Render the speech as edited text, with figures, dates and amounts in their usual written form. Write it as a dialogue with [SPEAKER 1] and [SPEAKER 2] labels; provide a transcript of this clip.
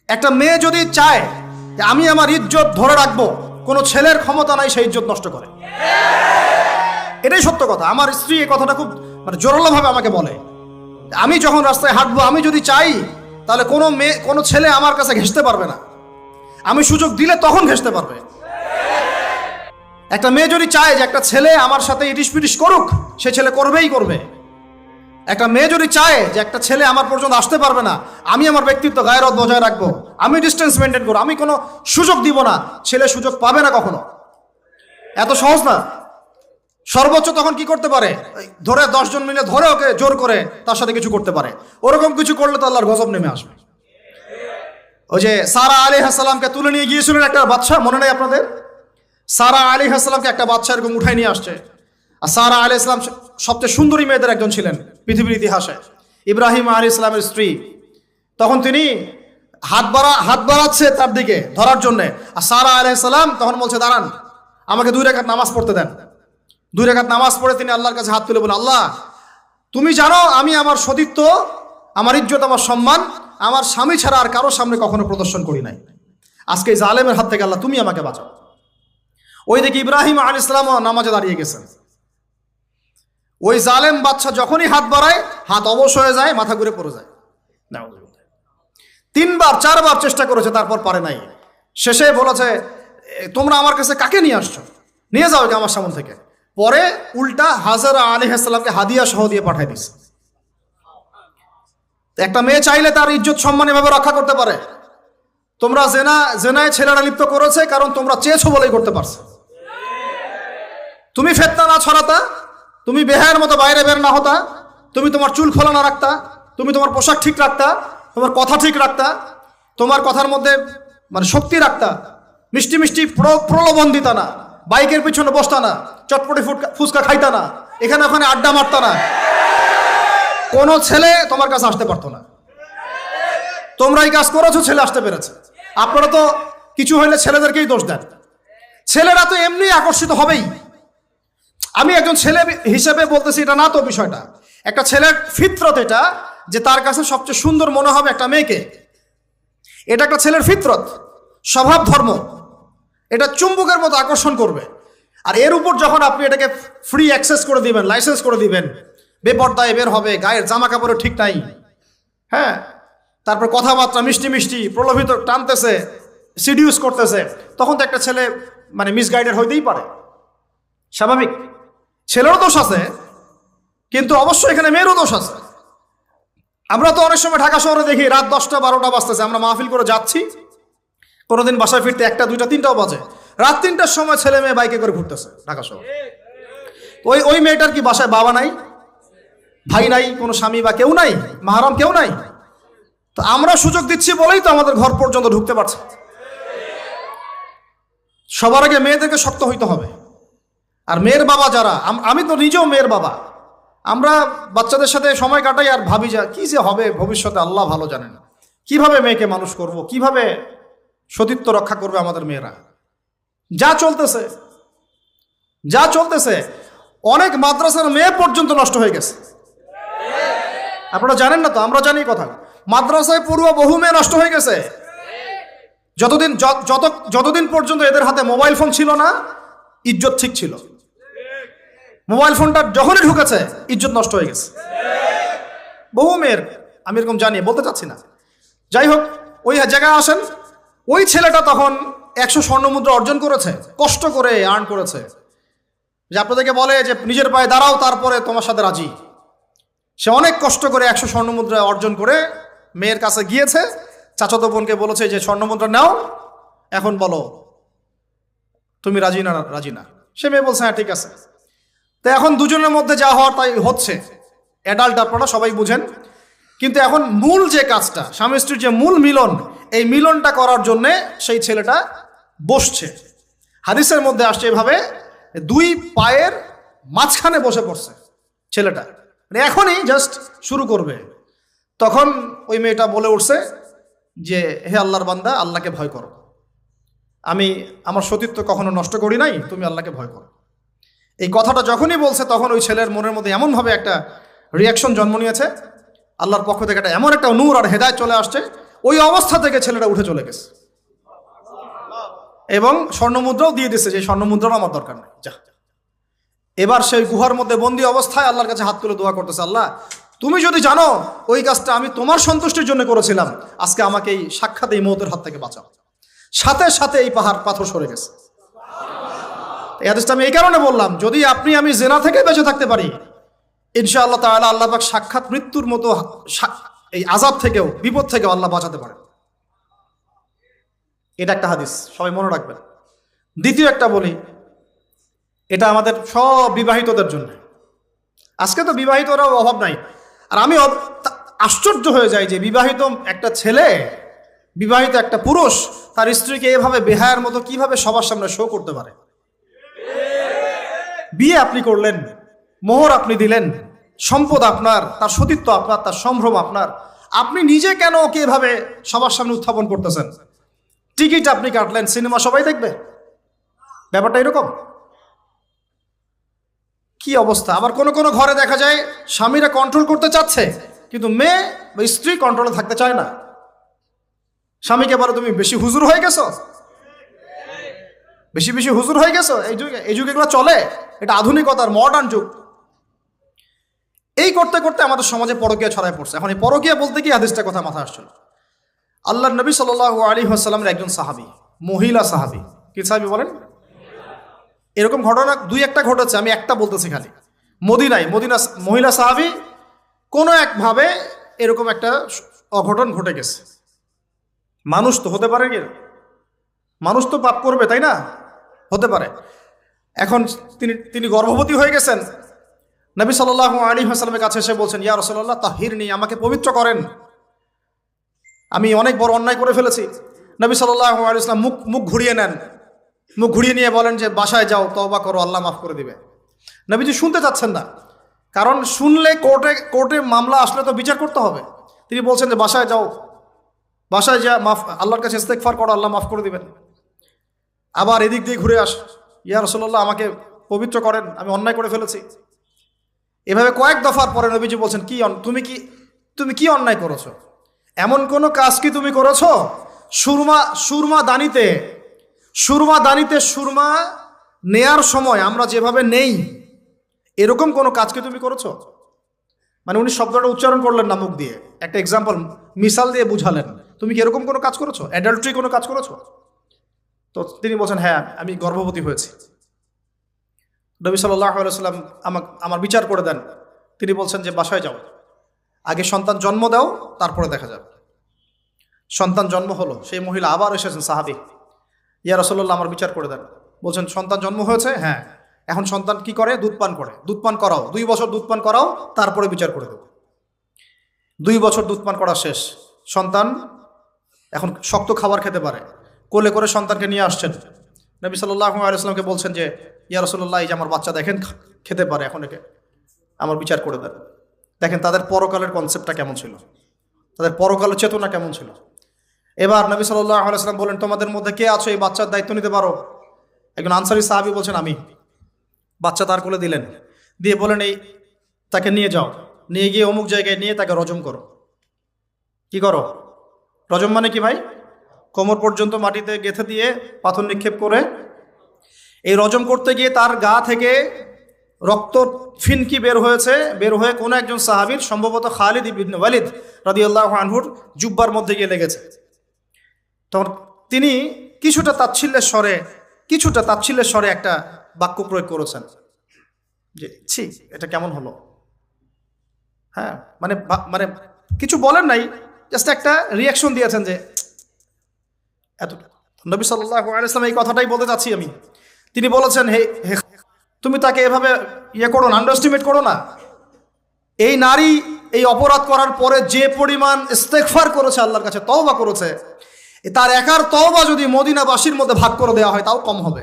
[SPEAKER 1] একটা মেয়ে যদি চায় যে আমি আমার ইজ্জত ধরে রাখবো, কোনো ছেলের ক্ষমতা নাই সেই ইজ্জত নষ্ট করে। এটাই সত্য কথা। আমার স্ত্রী এই কথাটা খুব জোরালোভাবে আমাকে বলে। আমি যখন রাস্তায় হাঁটবো, আমি যদি চাই তাহলে কোনো ছেলে আমার কাছে ঘেঁষতে পারবে না। আমি সুযোগ দিলে তখন ঘেঁষতে পারবে। একটা মেয়ে যদি চায় যে একটা ছেলে আমার সাথে ইটিস পিটিস করুক, সে ছেলে করবেই করবে। একটা মেয়ে যদি চায় যে একটা ছেলে আমার পর্যন্ত আসতে পারবে না, আমি আমার ব্যক্তিত্ব গায়রত বজায় রাখবো, আমি ডিস্টেন্স মেনটেন করবো, আমি কোনো সুযোগ দিব না, ছেলে সুযোগ পাবে না কখনো। এত সহজ না। সর্বোচ্চ তখন কি করতে পারে, ধরে 10 জন মিলে ধরে ওকে জোর করে তার সাথে কিছু করতে পারে। ওরকম কিছু করলে তো আল্লাহর গজব নেমে আসবে। ওই যে সারা আলাইহিস সালামকে তুলে নিয়ে গিয়েছিলেন একটা বাদশা, মনে নেই আপনাদের? সারা আলাইহিস সালামকে একটা বাদশা এরকম উঠাই নিয়ে আসছে। আর সারা আলাইহিস সালাম সবচেয়ে সুন্দরী মেয়েদের একজন ছিলেন পৃথিবীর ইতিহাসে, ইব্রাহিম আলাইহিস সালামের স্ত্রী। তখন তিনি হাত বাড়াচ্ছে তার দিকে ধরার জন্য। আর সারা আলাইহিস সালাম তখন বলছে, দাঁড়ান, আমাকে 2 রাকাত নামাজ পড়তে দেন। 2 রাকাত নামাজ পড়ে তিনি আল্লাহর কাছে হাত তুলে বলেন, আল্লাহ, তুমি জানো আমি আমার সতীত্ব, আমার ইজ্জত, আমার সম্মান আমার স্বামী ছাড়া আর কারোর সামনে কখনো প্রদর্শন করি নাই। আজকে এই জালেমের হাত থেকে আল্লাহ তুমি আমাকে বাঁচাও। ওই দিকে ইব্রাহিম আলাইহিস সালাম নামাজে দাঁড়িয়ে গেছেন। ওই জালেম বাদশা যখনই হাত বাড়ায়, হাত অবশ হয়ে যায়, মাথা ঘুরে পড়ে যায়। 3বার 4বার চেষ্টা করেছে, তারপর পারে নাই। শেষে বলেছে, তোমরা আমার কাছে কাকে নিয়ে আসছো, নিয়ে যাও আমার সামনে থেকে। পরে উল্টা হাজরা আলাইহিস সালামকে হাদিয়া সহ দিয়ে পাঠাই দিছে। একটা মেয়ে চাইলে তার ইজ্জত সম্মান এভাবে রক্ষা করতে পারে। তোমরা জেনায় ছেলেরা লিপ্ত করেছে কারণ তোমরা চেয়েছো বলেই করতে পারছো। তুমি ফিতনা না ছড়াতা, তুমি বেহায়ার মতো বাইরে বের না হতা, তুমি তোমার চুল খোলা না রাখতা, তুমি তোমার পোশাক ঠিক রাখতা, তোমার কথা ঠিক রাখতা, তোমার কথার মধ্যে শক্তি রাখতা, মিষ্টি মিষ্টি প্রলোভন দিতা না, বাইকের পিছনে বসতা না, চটপটি ফুচকা খাইতা না, এখানে ওখানে আড্ডা মারতা না, কোনো ছেলে তোমার কাছে আসতে পারতো না। তোমরা এই কাজ করেছো, ছেলে আসতে পেরেছে। আপনারা তো কিছু হইলে ছেলেদেরকেই দোষ দেন। ছেলেরা তো এমনি আকর্ষিত হবেই। আমি একজন ছেলে হিসেবে বলতেছি এটা না তো বিষয়টা। একটা ছেলের ফিতরত এটা যে তার কাছে সবচেয়ে সুন্দর মনে হবে একটা মেয়েকে। এটা একটা ছেলের ফিতরত, স্বভাব ধর্ম। এটা চুম্বকের মতো আকর্ষণ করবে। আর এর উপর যখন আপনি এটাকে ফ্রি অ্যাক্সেস করে দিবেন, লাইসেন্স করে দিবেন, বেপর্দায় বের হবে, গায়ের জামা কাপড়ে ঠিক নাই, হ্যাঁ, তারপর কথাবার্তা মিষ্টি মিষ্টি প্রলোভিত টানতেছে, সিডিউস করতেছে, তখন তো একটা ছেলে মিসগাইডেড হইতেই পারে, স্বাভাবিক। ছেলেরও দোষ আছে, কিন্তু অবশ্যই এখানে মেয়েরও দোষ আছে। আমরা তো অনেক সময় ঢাকা শহরে দেখি রাত 10টা 12টা বাজতেছে, আমরা মাহফিল করে যাচ্ছি, কোনোদিন বাসায় ফিরতে 1টা 2টা 3টাও বাজে। রাত 3টার সময় ছেলে মেয়ে বাইকে করে ঘুরতেছে ঢাকা শহরে। ওই মেয়েটার কি বাসায় বাবা নাই, ভাই নাই, কোনো স্বামী বা কেউ নাই, মাহারাম কেউ নাই? তো আমরা সুযোগ দিচ্ছি বলেই তো আমাদের ঘর পর্যন্ত ঢুকতে পারছে। সবার আগে মেয়েদেরকে শক্ত হইতে হবে। আর মেয়ের বাবা যারা, আমি তো নিজেও মেয়ের বাবা, আমরা বাচ্চাদের সাথে সময় কাটাই আর ভাবি যা কি যে হবে ভবিষ্যতে আল্লাহ ভালো জানেন। কিভাবে মেয়েকে মানুষ করব, কিভাবে সতীত্ব রক্ষা করবে আমাদের মেয়েরা। যা চলতেছে অনেক মাদ্রাসার মেয়ে পর্যন্ত নষ্ট হয়ে গেছে। আপনারা জানেন না তো, আমরা জানি কথা। মাদ্রাসায় পড়ুয়া বহু মেয়ে নষ্ট হয়ে গেছে। যতদিন পর্যন্ত এদের হাতে মোবাইল ফোন ছিল না, ইজ্জত ঠিক ছিল। মোবাইল ফোনটা যখনই ঢুকেছে, ইজ্জত নষ্ট হয়ে গেছে বহু মেয়ের। আমি এরকম জানি, বলতে চাচ্ছি না। যাই হোক, ওই জায়গায় আসেন, ওই ছেলেটা তখন 100 স্বর্ণমুদ্রা অর্জন করেছে, কষ্ট করে আর্ন করেছে। যে আপনাদেরকে বলে যে নিজের পায়ে দাঁড়াও, তারপরে তোমার সাথে রাজি। সে অনেক কষ্ট করে 100 স্বর্ণমুদ্রা অর্জন করে মেয়ের কাছে গিয়েছে। চাচাতো বোনকে বলেছে যে স্বর্ণমুদ্রা নাও, এখন বলো তুমি রাজি না। সে মেয়ে বলছে হ্যাঁ ঠিক আছে। তো এখন দুজনের মধ্যে যা হওয়ার তাই হচ্ছে। অ্যাডাল্ট আপনারা সবাই বুঝেন। কিন্তু এখন মূল যে কাজটা, স্বামী স্ত্রীর যে মূল মিলন, এই মিলনটা করার জন্যে সেই ছেলেটা বসছে। হাদিসের মধ্যে আসছে এভাবে, 2 পায়ের মাঝখানে বসে পড়ছে ছেলেটা, এখনই জাস্ট শুরু করবে। তখন ওই মেয়েটা বলে উঠছে যে হে আল্লাহর বান্দা, আল্লাহকে ভয় করো। আমি আমার সতীত্ব কখনো নষ্ট করি নাই, তুমি আল্লাহকে ভয় করো। এই কথাটা যখনই বলছে, তখন ওই ছেলের মনের মধ্যে এমনভাবে একটা রিয়াকশন জন্ম নিয়েছে, আল্লাহর পক্ষ থেকে এমন একটা নূর আর হেদায়েত চলে আসছে। ওই অবস্থা থেকে ছেলেটা উঠে চলে গেছে এবং স্বর্ণমুদ্রাও দিয়ে দিচ্ছে, যে স্বর্ণমুদ্রাও আমার দরকার নেই, যা। এবার সেই গুহার মধ্যে বন্দি অবস্থায় আল্লাহর কাছে হাত তুলে দোয়া করতেছে, আল্লাহ তুমি যদি জানো ওই কাজটা আমি তোমার সন্তুষ্টির জন্য করেছিলাম, আজকে আমাকে এই সাক্ষাৎ এই মওতের হাত থেকে বাঁচাও। সাথে সাথে এই পাহাড় পাথর সরে গেছে। এই হাদিসটা আমি এই কারণে বললাম, যদি আপনি আমি জেনা থেকে বেঁচে থাকতে পারি, ইনশাআল্লাহ তাআলা আল্লাহ পাক সাক্ষাৎ মৃত্যুর মতো এই আযাব থেকেও, বিপদ থেকেও আল্লাহ বাঁচাতে পারেন। এটা একটা হাদিস, সবাই মনে রাখবেন। দ্বিতীয় একটা বলি, এটা আমাদের সব বিবাহিতদের জন্য। আজকে তো বিবাহিতরাও অভাব নাই। আর আমি আশ্চর্য হয়ে যাই যে বিবাহিত একটা ছেলে, বিবাহিত একটা পুরুষ তার স্ত্রীকে এভাবে বেহায়ার মতো কিভাবে সবার সামনে শো করতে পারে। বিয়ে আপনি করলেন, মোহর আপনি দিলেন, সম্পদ আপনার, তার সতীত্ব আপনার, তার সম্ভ্রম আপনার, আপনি নিজে কেন ওকে এভাবে সবার সামনে উত্থাপন করতেছেন? টিকিট আপনি কাটলেন, সিনেমা সবাই দেখবে, ব্যাপারটা এরকম। কি অবস্থা! আবার কোন কোন ঘরে দেখা যায় স্বামীরা কন্ট্রোল করতে চাচ্ছে, কিন্তু মেয়ে বা স্ত্রী কন্ট্রোলে থাকতে চায় না। স্বামীকে বলো তুমি বেশি হুজুর হয়ে গেছো, বেশি বেশি হুজুর হয়ে গেছো। এই যুগে এগুলো চলে, এটা আধুনিকতার মডার্ন যুগ। এই করতে করতে আমাদের সমাজে পরকীয়া ছড়ায় পড়ছে। এখন এই পরকীয়া বলতে কি হাদিসটা কথা মাথায় আসছিল। আল্লাহর নবী সাল্লাল্লাহু আলাইহি ওয়াসাল্লামের একজন সাহাবী, মহিলা সাহাবী, কি সাহাবী বলেন? এরকম ঘটনা দুই একটা ঘটেছে, আমি একটা বলতেছি খালি। মদিনা মহিলা সাহাবী কোনো একভাবে এরকম একটা অঘটন ঘটে গেছে। মানুষ তো হতে পারে, কি মানুষ তো পাপ করবে, তাই না? হতে পারে। এখন তিনি গর্ভবতী হয়ে গেছেন। নবী সাল্লাল্লাহু আলাইহি ওয়াসাল্লামের কাছে এসে বলছেন, ইয়া রাসূলুল্লাহ তাহিরনি, আমাকে পবিত্র করেন, আমি অনেক বড় অন্যায় করে ফেলেছি। নবী সাল্লাল্লাহু আলাইহি ওয়াসাল্লাম মুখ ঘুরিয়ে নেন, মুখ ঘুরিয়ে নিয়ে বলেন যে বাসায় যাও, তওবা করো, আল্লাহ মাফ করে দিবে। নবীজি শুনতে চাচ্ছেন না, কারণ শুনলে কোর্টে মামলা আসলে তো বিচার করতে হবে। তিনি বলছেন যে বাসায় যাও, বাসায় যা মাফ, আল্লাহর কাছে ইস্তেগফার করো, আল্লাহ মাফ করে দিবেন। আবার এদিক দিয়ে ঘুরে আস, ইয়া রাসূলুল্লাহ আমাকে পবিত্র করেন, আমি অন্যায় করে ফেলেছি। এভাবে কয়েক দফার পরে নবীজি বলছেন, তুমি কি অন্যায় করেছো? এমন কোনো কাজ কি তুমি করেছো? সুরমা দানিতে সুরমা নেয়ার সময় আমরা যেভাবে নেই, এরকম কোনো কাজ কি তুমি করেছো? মানে উনি শব্দটা উচ্চারণ করলেন না মুখ দিয়ে, একটা এক্সাম্পল মিসাল দিয়ে বুঝালেন, তুমি কি এরকম কোনো কাজ করেছো? অ্যাডাল্ট্রি কোনো কাজ করেছো? তো তিনি বলছেন, হ্যাঁ আমি গর্ভবতী হয়েছি। নবী সাল্লাল্লাহু আলাইহি ওয়াসাল্লাম আমার বিচার করে দেন। তিনি বলছেন যে বাসায় যাও, আগে সন্তান জন্ম দাও, তারপরে দেখা যাবে। সন্তান জন্ম হলো, সেই মহিলা আবার এসেছেন, সাহাবী, ইয়া রাসূলুল্লাহ আমার বিচার করে দেন। বলছেন সন্তান জন্ম হয়েছে, হ্যাঁ। এখন সন্তান কি করে? দুধ পান করে। দুধ পান করাও, 2 বছর দুধ পান করাও, তারপরে বিচার করে দেব। 2 বছর দুধ পান করা শেষ, সন্তান এখন শক্ত খাবার খেতে পারে। কোলে করে সন্তানকে নিয়ে আসছেন। নবী সাল্লাল্লাহু আলাইহি ওয়াসাল্লামকে বলছেন যে ইয়া রাসূলুল্লাহ, এই যে আমার বাচ্চা দেখেন খেতে পারে, এখন একে আমার বিচার করে দেন। দেখেন তাদের পরকালের কনসেপ্টটা কেমন ছিল, তাদের পরকালের চেতনা কেমন ছিল। এবার নবী সাল্লাল্লাহু আলাইহি ওয়াসাল্লাম বলেন, তোমাদের মধ্যে কে আছো এই বাচ্চার দায়িত্ব নিতে পারো? একজন আনসারী সাহাবী বলছেন আমি। বাচ্চা তার কোলে দিলেন, দিয়ে বলেন এই তাকে নিয়ে যাও, নিয়ে গিয়ে অমুক জায়গায় নিয়ে তাকে রজম করো। কি করো? রজম মানে কি ভাই? কোমর পর্যন্ত মাটিতে গেঁথে দিয়ে পাথর নিক্ষেপ করে, এই রজম করতে গিয়ে তার গা থেকে রক্ত ফিনকি বের হয়ে কোনো একজন সাহাবীর, সম্ভবত খালিদ ইবনে ওয়ালিদ রাদিয়াল্লাহু আনহুর জুব্বার মধ্যে গিয়ে লেগেছে। তখন তিনি কিছুটা তাচ্ছিল্যের স্বরে একটা বাক্য প্রয়োগ করেছেন যে ছি, এটা কেমন হলো? হ্যাঁ, মানে কিছু বলেন নাই, জাস্ট একটা রিয়াকশন দিয়েছেন যে এতটা। নবী সাল্লাল্লাহু আলাইহি ওয়াসাল্লাম এই কথাটাই বলতে চাচ্ছি আমি। তিনি বলেছেন, হে তুমি তাকে এভাবে করো না, আন্ডারএস্টিমেট করো না। এই নারী এই অপরাধ করার পরে যে পরিমাণ ইস্তেগফার করেছে, আল্লাহর কাছে তওবা করেছে, তার একার তওবা যদি মদিনাবাসীর মধ্যে ভাগ করে দেওয়া হয় তাও কম হবে।